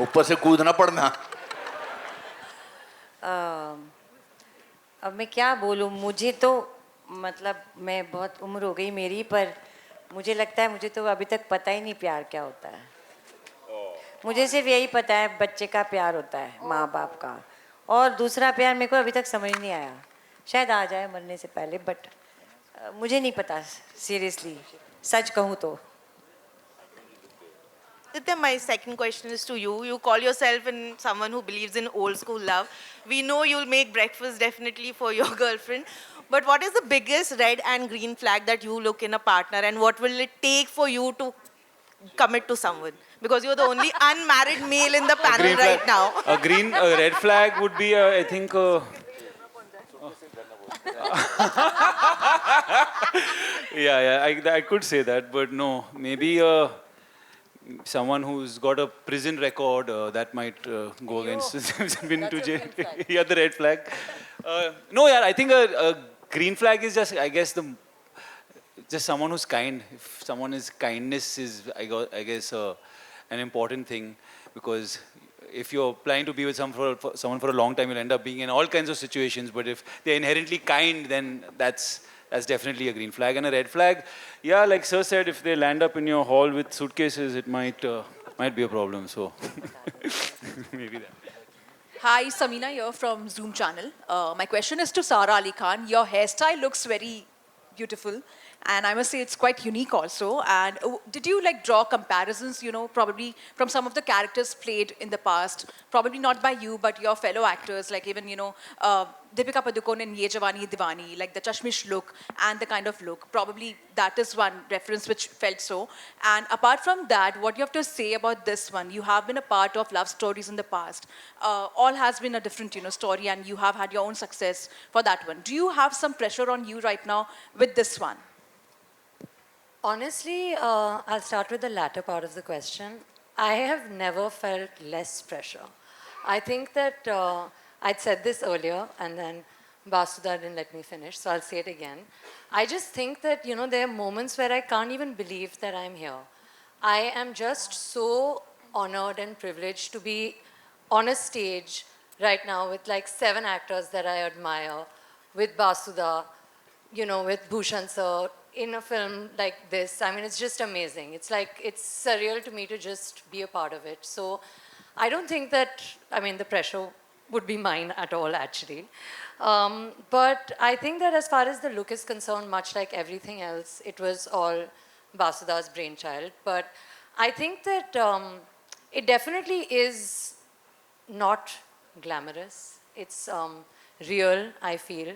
S7: ऊपर से कूदना पड़ना।
S10: अब मैं क्या बोलूँ, मुझे तो मतलब मैं बहुत उम्र हो गई मेरी, पर मुझे लगता है मुझे तो अभी तक पता ही नहीं प्यार क्या होता है। मुझे सिर्फ यही पता है बच्चे का प्यार होता है, माँ बाप का, और दूसरा प्यार मेरे को अभी तक समझ नहीं आया। शायद आ जाए मरने से पहले, बट मुझे नहीं पता सीरियसली, सच कहूँ तो.
S5: Aditya, my second question is to you. You call yourself someone who believes in old school love. We know you'll make breakfast definitely for your girlfriend. But what is the biggest red and green flag that you look in a partner, and what will it take for you to commit to someone? Because you're the only unmarried male in the panel right now.
S4: A red flag would be, I think. I could say that, but no, maybe someone who's got a prison record that might go against been to jail. Yeah, the red flag. No, yeah, I think a green flag is just, I guess, just someone who's kind. If someone is kindness is, I guess, an important thing, because if you're planning to be with someone for a long time, you'll end up being in all kinds of situations. But if they're inherently kind, then that's definitely a green flag. And a red flag, yeah, like Sir said, if they land up in your hall with suitcases, it might be a problem. So maybe that.
S12: Hi, Samina here from Zoom channel. My question is to Sara Ali Khan. Your hairstyle looks very beautiful, and I must say it's quite unique also. And did you like draw comparisons, probably from some of the characters played in the past, probably not by you, but your fellow actors, like even, Deepika Padukone in Ye Jawani Hai Diwani, like the Chashmish look and the kind of look, probably that is one reference which felt so. And apart from that, what you have to say about this one, you have been a part of love stories in the past. All has been a different, story, and you have had your own success for that one. Do you have some pressure on you right now with this one?
S20: Honestly, I'll start with the latter part of the question. I have never felt less pressure. I think that I'd said this earlier, and then Basudha didn't let me finish, so I'll say it again. I just think that, there are moments where I can't even believe that I'm here. I am just so honored and privileged to be on a stage right now with like 7 actors that I admire, with Basudha, with Bhushan sir, in a film like this. I mean, it's just amazing. It's surreal to me to just be a part of it. So I don't think that, the pressure would be mine at all, actually. But I think that as far as the look is concerned, much like everything else, it was all Basuda's brainchild. But I think that it definitely is not glamorous. It's real, I feel.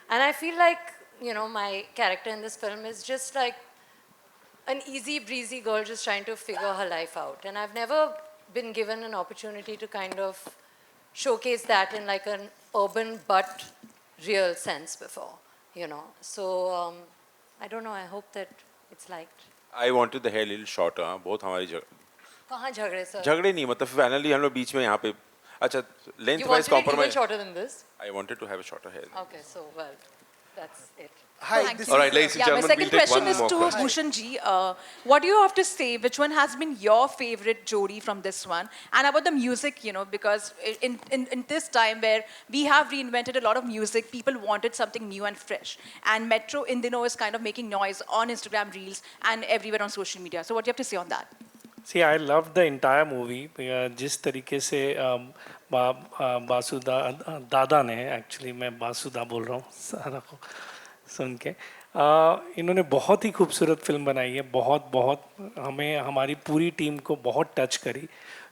S20: And I feel like, my character in this film is just like an easy breezy girl just trying to figure her life out. And I've never been given an opportunity to kind of showcase that in like an urban but real sense before, So I don't know, I hope that it's liked.
S8: I wanted the hair a little shorter. बहुत हमारी
S20: कहाँ झगड़े sir?
S8: झगड़े नहीं, मतलब finally हम लोग बीच में यहाँ पे अच्छा length wise compromise.
S20: You wanted it even shorter than this?
S8: I wanted to have a shorter hair.
S20: Okay, so well, that's it.
S1: Hi,
S12: All right, ladies and gentlemen, my second question is to Bhushan ji. What do you have to say? Which one has been your favorite Jodi from this one? And about the music, because in this time where we have reinvented a lot of music, people wanted something new and fresh. And Metro in Dino is kind of making noise on Instagram Reels and everywhere on social media. So what do you have to say on that?
S14: See, I loved the entire movie. जिस तरीके से बासुदा दादा ने, actually मैं बासुदा बोल रहा हूँ सारा को सुन के, इन्होंने बहुत ही खूबसूरत फिल्म बनाई है. बहुत हमें हमारी पूरी टीम को बहुत टच करी.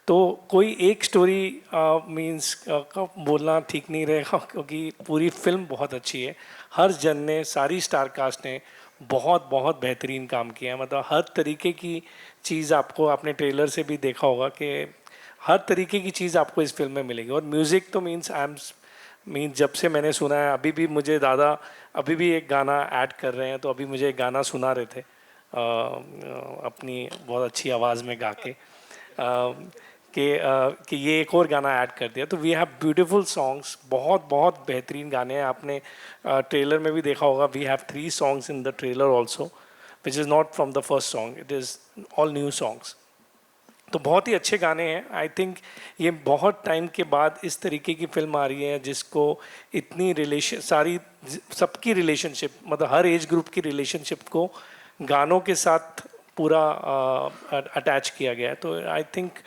S14: तो कोई एक स्टोरी मींस बोलना ठीक नहीं रहेगा, क्योंकि पूरी फिल्म बहुत अच्छी है. हर जन ने, सारी स्टार कास्ट ने बहुत बेहतरीन काम किया है. मतलब हर तरीके की चीज़ आपको, आपने ट्रेलर से भी देखा होगा कि हर तरीके की चीज़ आपको इस फिल्म में मिलेगी. और म्यूज़िक तो मीन्स जब से मैंने सुना है, अभी भी मुझे दादा अभी भी एक गाना ऐड कर रहे हैं, तो अभी मुझे एक गाना सुना रहे थे अपनी बहुत अच्छी आवाज़ में गा के कि ये एक और गाना ऐड कर दिया. तो वी हैव ब्यूटीफुल सॉन्ग्स, बहुत बेहतरीन गाने हैं. आपने ट्रेलर में भी देखा होगा, we have 3 songs in the trailer also, which is not from the first song, it is all new songs. तो बहुत ही अच्छे गाने हैं. आई थिंक ये बहुत टाइम के बाद इस तरीके की फिल्म आ रही है जिसको इतनी सबकी रिलेशनशिप, मतलब हर एज ग्रुप की रिलेशनशिप को गानों के साथ पूरा अटैच किया गया है. तो I think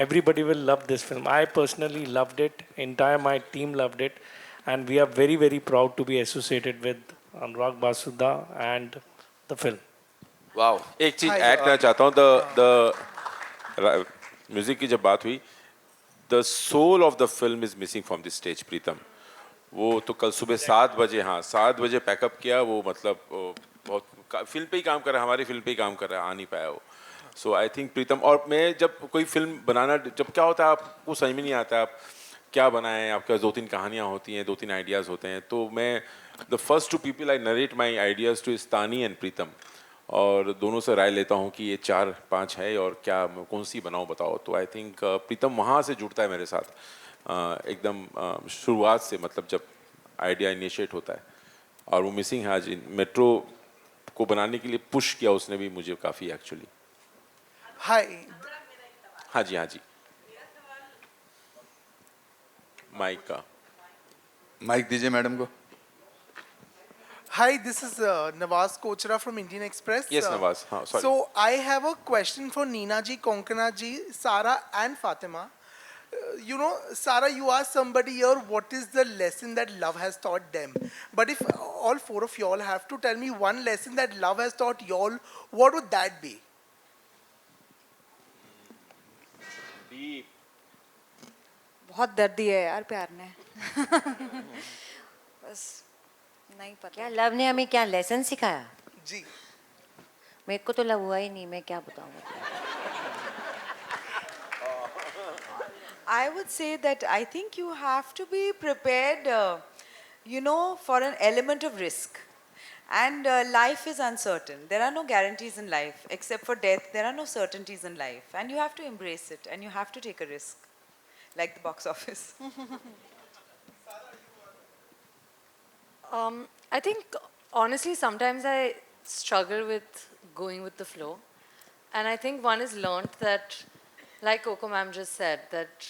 S14: everybody will love this film. I personally loved it. Entire my team loved it. and we are very, very proud to be associated with Anurag Basudha and the film.
S8: Wow एक चीज
S9: Hi,
S8: add करना चाहता हूँ the music की जब बात हुई the soul of the film is missing from the stage Pritam वो तो कल सुबह 7 बजे 7 बजे पैकअप किया वो मतलब बहुत फिल्म पे ही काम कर रहा है हमारी फिल्म पे ही काम कर रहा है आ नहीं पाया वो सो आई थिंक प्रीतम और मैं जब कोई फिल्म बनाना जब क्या होता है आपको समझ में नहीं आता आप क्या बनाएं आपके पास 2-3 कहानियाँ होती हैं 2-3 आइडियाज़ होते हैं तो मैं the first 2 people I narrate my ideas to Tani and Pritam और दोनों से राय लेता हूँ कि ये 4-5 है और क्या कौन सी बनाऊँ बताओ तो आई थिंक प्रीतम वहाँ से जुड़ता है मेरे साथ एकदम शुरुआत से मतलब जब आइडिया इनिशिएट होता है और वो मिसिंग है आज मेट्रो को बनाने के लिए पुश किया उसने भी मुझे काफ़ी एक्चुअली
S9: हाय
S8: हाँ जी
S7: माइक दीजिए मैडम को
S9: Hi, this is Nawaz Kochra from Indian Express.
S8: Yes, Nawaz. Sorry.
S9: So I have a question for Neena ji, Konkana ji, Sara and Fatima. You know, Sara, you asked somebody here what is the lesson that love has taught them. But if all 4 of y'all have to tell me one lesson that love has taught y'all, what would that be?
S2: बहुत दर्द दिया है यार प्यार ने बस नहीं पता
S10: क्या लव ने हमें क्या लेसन सिखाया
S9: जी
S10: मेरे को तो लव हुआ ही नहीं मैं क्या बताऊँ
S13: I would say that I think you have to be prepared, you know, for an element of risk. And life is uncertain. There are no guarantees in life. Except for death, there are no certainties in life. And you have to embrace it. And you have to take a risk. Like the box office.
S20: I think, honestly, sometimes I struggle with going with the flow. And I think one is learned that, like Coco ma'am just said, that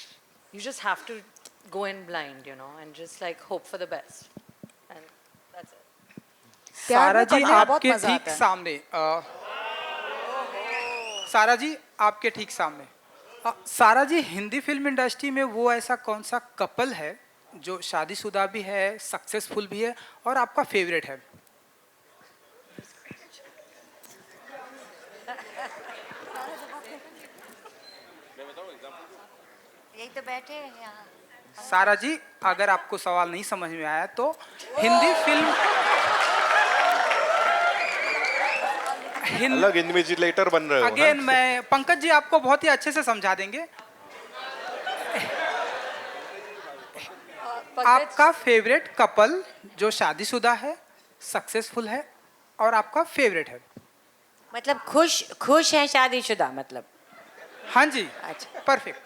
S20: you just have to go in blind, you know, and just like hope for the best. And that's it.
S22: सारा जी आपके ठीक सामने सारा जी आपके ठीक सामने सारा जी Hindi film industry में वो ऐसा कौन सा कपल है जो शादीशुदा भी है सक्सेसफुल भी है और आपका फेवरेट है
S10: यही तो बैठे हैं यहाँ
S22: सारा जी अगर आपको सवाल नहीं समझ में आया तो हिंदी फिल्म
S1: अलग इन्विजिलेटर बन रहे हो
S22: अगेन मैं पंकज जी आपको बहुत ही अच्छे से समझा देंगे आपका फेवरेट कपल जो शादीशुदा है सक्सेसफुल है और आपका फेवरेट है
S10: मतलब खुश है शादीशुदा मतलब
S22: हाँ जी अच्छा परफेक्ट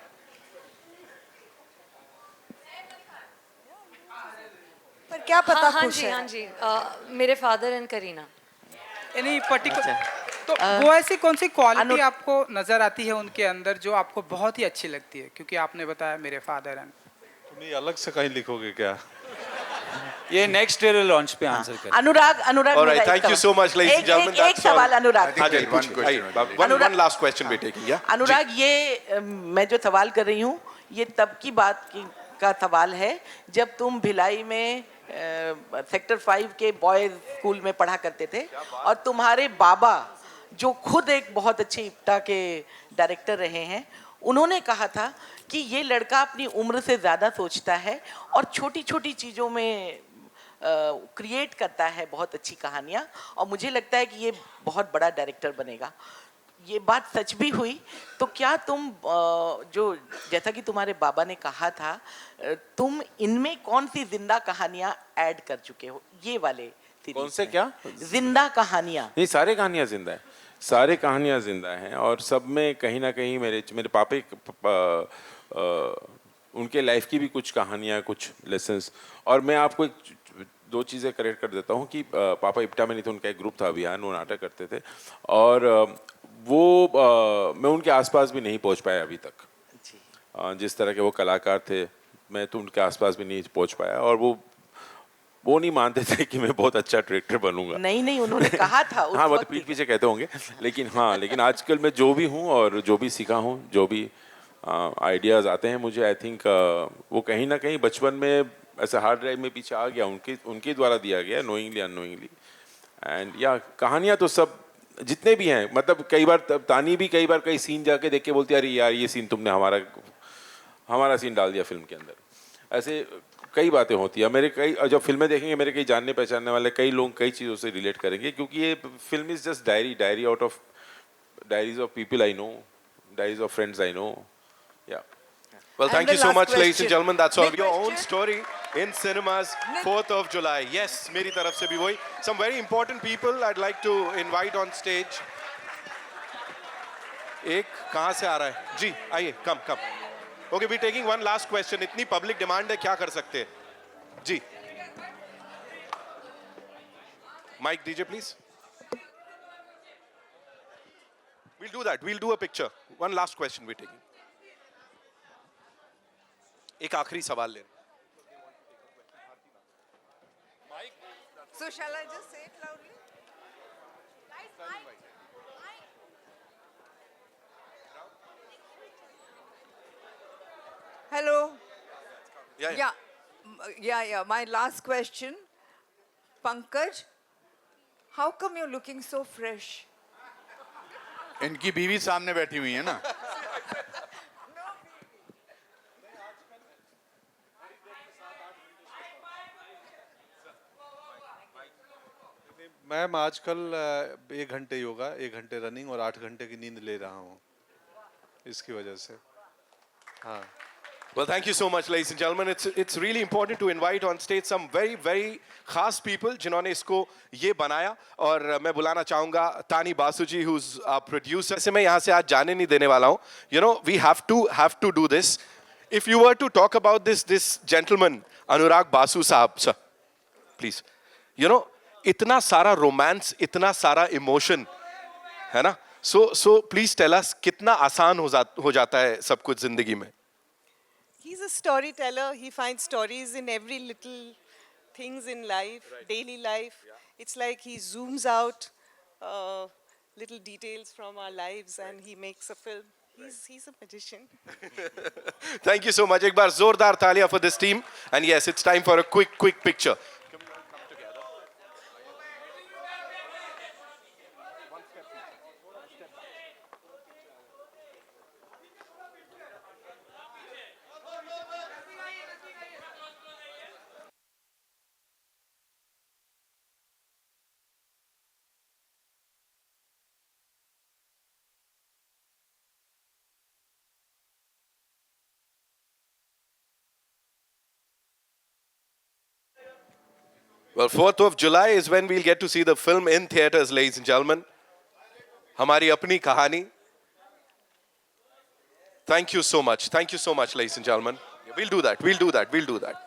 S13: पर क्या पता
S20: हाँ
S13: खुश
S20: जी
S13: है
S20: हाँ जी मेरे father and Kareena
S22: any particular तो वो ऐसी कौन सी क्वालिटी आपको नजर आती है उनके अंदर जो आपको बहुत ही अच्छी लगती है क्योंकि आपने बताया मेरे फादर एंड
S1: तुम अलग से कहीं लिखोगे क्या
S4: ये नेक्स्ट ट्रेलर लॉन्च पे आंसर करें
S5: अनुराग
S1: Alright, thank you so much, ladies and gentlemen.
S5: एक सवाल अनुराग
S1: हाँ जी one last question we're taking, yeah?
S23: अनुराग ये मैं जो सवाल कर रही हूँ ये तब की बात का सवाल है जब तुम भिलाई में सेक्टर 5 के बॉयज स्कूल में पढ़ा करते थे और तुम्हारे बाबा जो खुद एक बहुत अच्छे इप्टा के डायरेक्टर रहे हैं उन्होंने कहा था कि ये लड़का अपनी उम्र से ज़्यादा सोचता है और छोटी छोटी चीज़ों में क्रिएट करता है बहुत अच्छी कहानियाँ और मुझे लगता है कि ये बहुत बड़ा डायरेक्टर बनेगा ये बात सच भी हुई तो क्या तुम जो जैसा कि तुम्हारे बाबा ने कहा था तुम इनमें कौन सी जिंदा कहानियां ऐड कर चुके हो ये वाले
S8: कौन से क्या
S23: जिंदा कहानियां
S8: नहीं सारे कहानियां जिंदा है सारे कहानियां जिंदा हैं और सब में कहीं ना कहीं मेरे पापे उनके लाइफ की भी कुछ कहानियां कुछ लेसन्स और मैं आपको एक 2 चीज़ें करेक्ट कर देता हूँ कि पापा इप्टा में नहीं थे उनका एक ग्रुप था अभियान वो नाटक करते थे और वो मैं उनके आसपास भी नहीं पहुँच पाया अभी तक जिस तरह के वो कलाकार थे मैं तो उनके आसपास भी नहीं पहुँच पाया और वो नहीं मानते थे कि मैं बहुत अच्छा डायरेक्टर बनूंगा
S23: नहीं उन्होंने कहा था
S8: हाँ वो तो पीठ पीछे कहते होंगे लेकिन आजकल मैं जो भी हूँ और जो भी सीखा हूँ जो भी आइडियाज़ आते हैं मुझे आई थिंक वो कहीं ना कहीं बचपन में ऐसा हार्ड ड्राइव में पीछे आ गया, उनके उनके द्वारा दिया गया, नोइंगली अननोइंगली। एंड या कहानियाँ तो सब जितने भी हैं, मतलब कई बार तानी भी कई बार कई सीन जाके देख के बोलती है अरे यार ये सीन तुमने हमारा सीन डाल दिया फिल्म के अंदर। ऐसे कई बातें होती है। मेरे कई जब फिल्में देखेंगे मेरे कई जानने पहचानने वाले कई लोग कई चीज़ों से रिलेट करेंगे, क्योंकि ये film is just diary out of diaries of people I know, diaries of friends I know. या
S1: Well, thank you so much, ladies and gentlemen. That's all. Your own story in cinemas, 4th of July. Yes, मेरी तरफ से भी वही. Some very important people I'd like to invite on stage. एक कहाँ से आ रहा है? जी, आइए, come. Okay, we're taking one last question. इतनी public demand है, क्या कर सकते हैं? जी. Mic DJ, please. We'll do that. We'll do a picture. One last question we're taking. एक आखिरी सवाल ले।
S15: So shall I just say it loudly? Hello. Yeah. My last question, Pankaj, how come you're looking so fresh?
S7: इनकी बीवी सामने बैठी हुई है ना।
S11: मैम आजकल 1 घंटे योगा, 1 घंटे रनिंग और 8 घंटे की नींद ले रहा हूँ, इसकी वजह से। हाँ।
S1: Well, thank you so much, ladies and gentlemen. It's really important to invite on stage some very खास people जिन्होंने इसको ये बनाया, और मैं बुलाना चाहूँगा तानी बासु जी, who's our producer. ऐसे मैं यहाँ से आज जाने नहीं देने वाला हूँ. You know, we have to do this. If you were to talk about this gentleman, Anurag Basu Sahab, sir, please. You know, इतना सारा रोमांस, इतना सारा इमोशन है ना, सो प्लीज टेल अस कितना आसान हो जाता है सब कुछ जिंदगी में।
S15: He's a storyteller. He finds stories in every little things in life, daily life. It's like he zooms out little details from our lives and he makes a film. He's a magician.
S1: Thank you so much. एक बार जोरदार तालियां for this team. And yes, it's time for a quick picture. Well, 4th of July is when we'll get to see the film in theaters, ladies and gentlemen. हमारी अपनी कहानी. Thank you so much. Thank you so much, ladies and gentlemen. We'll do that.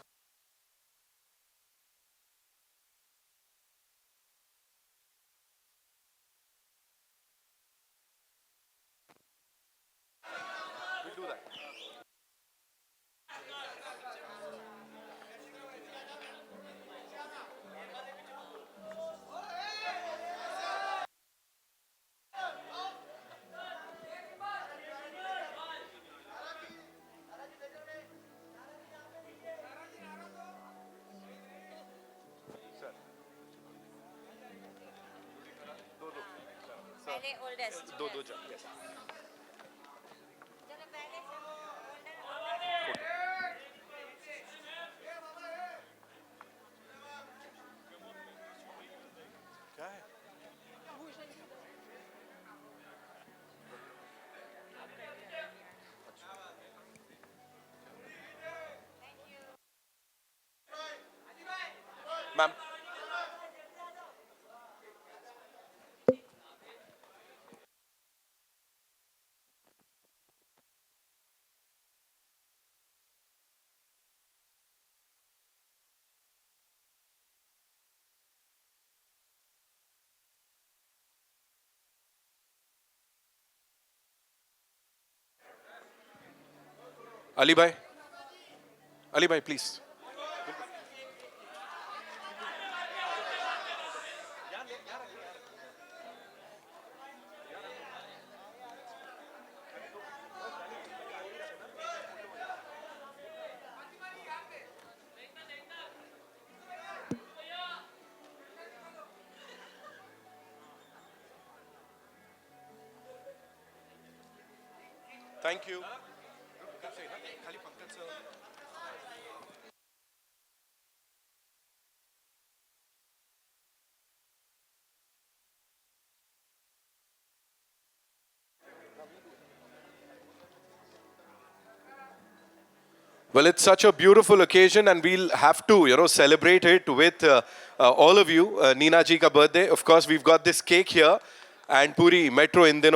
S10: पहले oldest.
S1: दो yes. क्या है? Ma'am Ali भाई please. Thank you. Well, it's such a beautiful occasion, and we'll have to, celebrate it with all of you. Neena ji ka birthday. Of course, we've got this cake here, and Puri Metro in